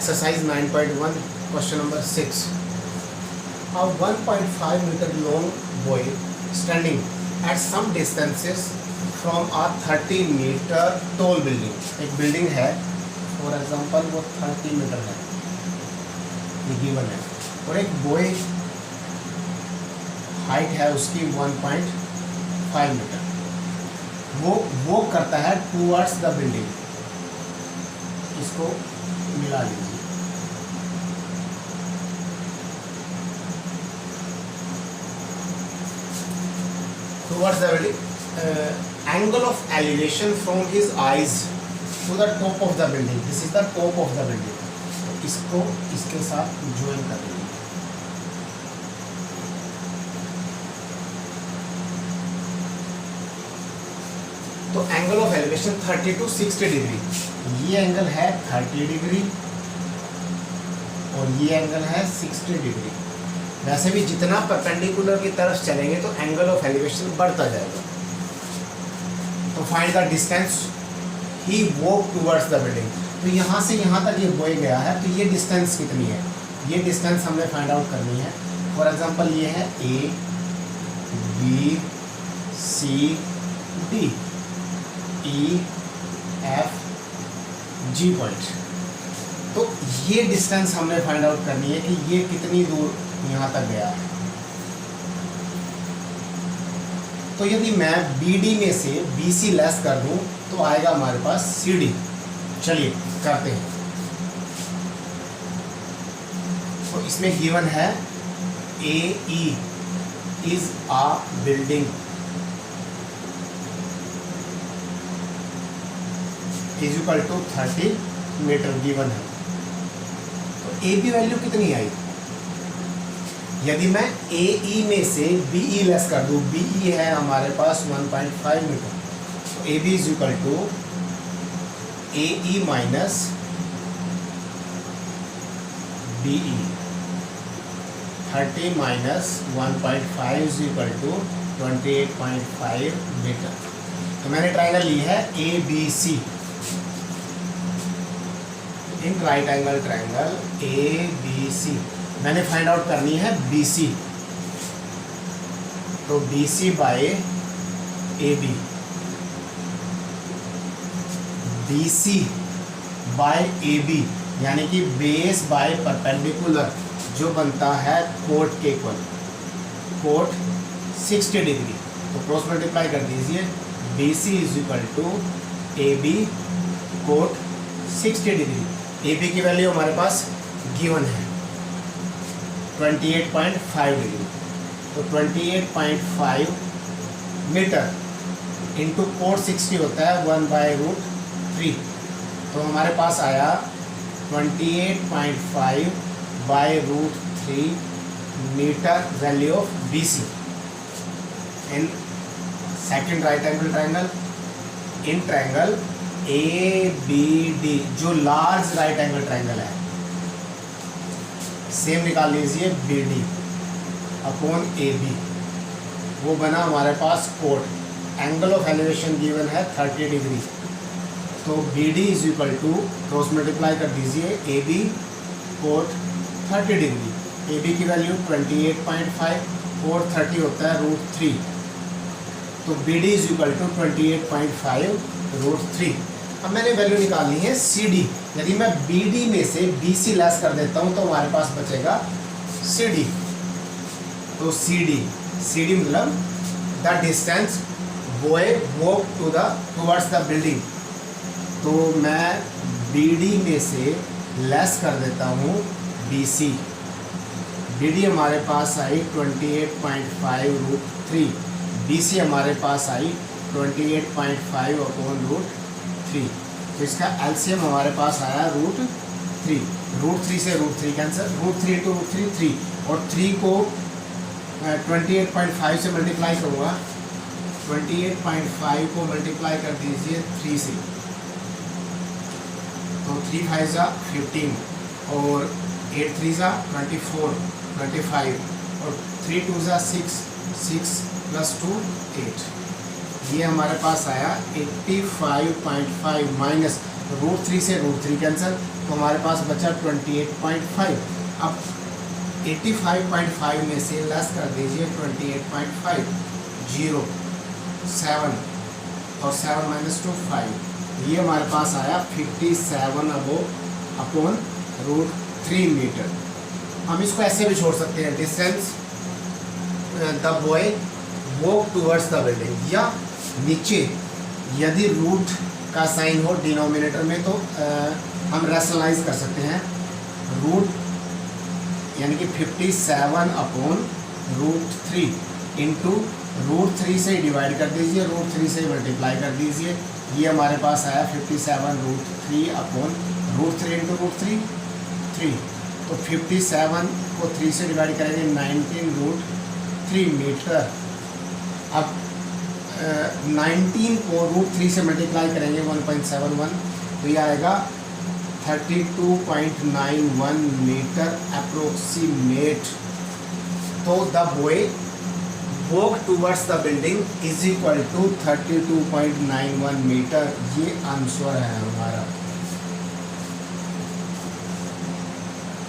Exercise 9.1, question number 6. A 1.5 meter long boy standing at some distances from a 30 meter tall building. एक building है, for example वो 30 metre है, ये given है, और एक बॉय हाइट है उसकी 1.5 मीटर. वो वॉक करता है टूवर्ड्स द बिल्डिंग. इसको मिला लीजिए. Towards the building, angle of elevation from his eyes to the top of the building. This is the top of the building. तो इसको इसके साथ ज्वाइन कर लीजिए. तो angle of elevation 30 to 60 degree. ये एंगल है 30 डिग्री और ये एंगल है 60 डिग्री. वैसे भी जितना परपेंडिकुलर की तरफ चलेंगे तो एंगल ऑफ एलिवेशन बढ़ता जाएगा. तो find the distance he walk towards the building. तो यहाँ से यहाँ तक ये बॉय गया है, तो ये डिस्टेंस कितनी है, ये डिस्टेंस हमने फाइंड आउट करनी है. फॉर एग्जांपल ये है A B C D E F G point. तो ये डिस्टेंस हमने फाइंड आउट करनी है कि ये कितनी दूर यहाँ तक गया है. तो यदि मैं BD में से BC लेस कर दूं तो आएगा हमारे पास CD. चलिए करते हैं. तो इसमें गिवन है AE is a building is equal to 30 metre given है. तो AB वैल्यू कितनी आई. यदि मैं AE में से BE लेस कर दूँ, BE है हमारे पास 1.5 मीटर, तो AB is equal to AE minus BE. 30 minus 1.5 is equal to 28.5 metre. तो मैंने ट्राइंगल ली है ABC. In right angle triangle ABC मैंने फाइंड आउट करनी है BC. तो BC by AB, BC by AB यानी कि बेस बाय परपेंडिकुलर जो बनता है कोट के इक्वल, कोट 60 डिग्री. तो क्रॉस मल्टीप्लाई कर दीजिए. BC is equal to AB cot 60 degree. AB की वैल्यू हमारे पास गिवन है 28.5 डिग्री. तो 28.5 मीटर इंटू कोट 60 होता है 1/√3. तो हमारे पास आया 28.5 /√3 metre value of BC in second right angle triangle. In triangle ABD जो लार्ज राइट एंगल ट्राइंगल है, सेम निकाल लीजिए BD अपॉन AB. वो बना हमारे पास cot. Angle of elevation given है 30 डिग्री. तो BD is equal to cross multiply कर दीजिए AB कोट 30 डिग्री. AB की वैल्यू 28.5 और 30 होता है √3. तो BD इज इक्वल टू 28.5 √3. अब मैंने वैल्यू निकालनी है CD. यदि मैं BD में से BC लेस कर देता हूँ तो हमारे पास बचेगा CD. तो CD मतलब the distance boy walk towards the building. तो मैं BD में से लेस कर देता हूँ BC. BD हमारे पास आई 28.5 √3. BC हमारे पास आई 28.5 अपॉन √3. तो इसका एलसीएम हमारे पास आया √3. √3 से √3 कैंसर. √3 टू √3 3. और 3 को 28.5 से मल्टीप्लाई करूँगा. 28.5 को मल्टीप्लाई कर दीजिए 3 से. तो 3 5 ज़ा 15 और 8 3 ज़ा 24 25 और 3 2 ज़ा 6 6 + 2 8. ये हमारे पास आया 85.5 माइनस √3 से √3 कैंसिल, तो हमारे पास बचा 28.5। अब 85.5 में से लेस कर दीजिए 28.5, 0, 7 और 7 - 2 5, ये हमारे पास आया 57/√3 मीटर। हम इसको ऐसे भी छोड़ सकते हैं, distance the boy walk towards the building, या नीचे यदि रूट का साइन हो डिनोमिनेटर में तो हम रैशनलाइज कर सकते हैं, रूट यानी कि 57/√3 इंटू √3 से डिवाइड कर दीजिए, √3 से मल्टीप्लाई कर दीजिए, ये हमारे पास आया 57√3/√3 इंटू √3, 3। तो 57 को 3 से डिवाइड करेंगे 19√3 मीटर। अब 19 को √3 से मल्टीप्लाई करेंगे 1.71, तो ये आएगा 32.91 मीटर अप्रोक्सीमेट। तो the boy walk towards the building is equal to 32.91 metre, ये आंसर है हमारा।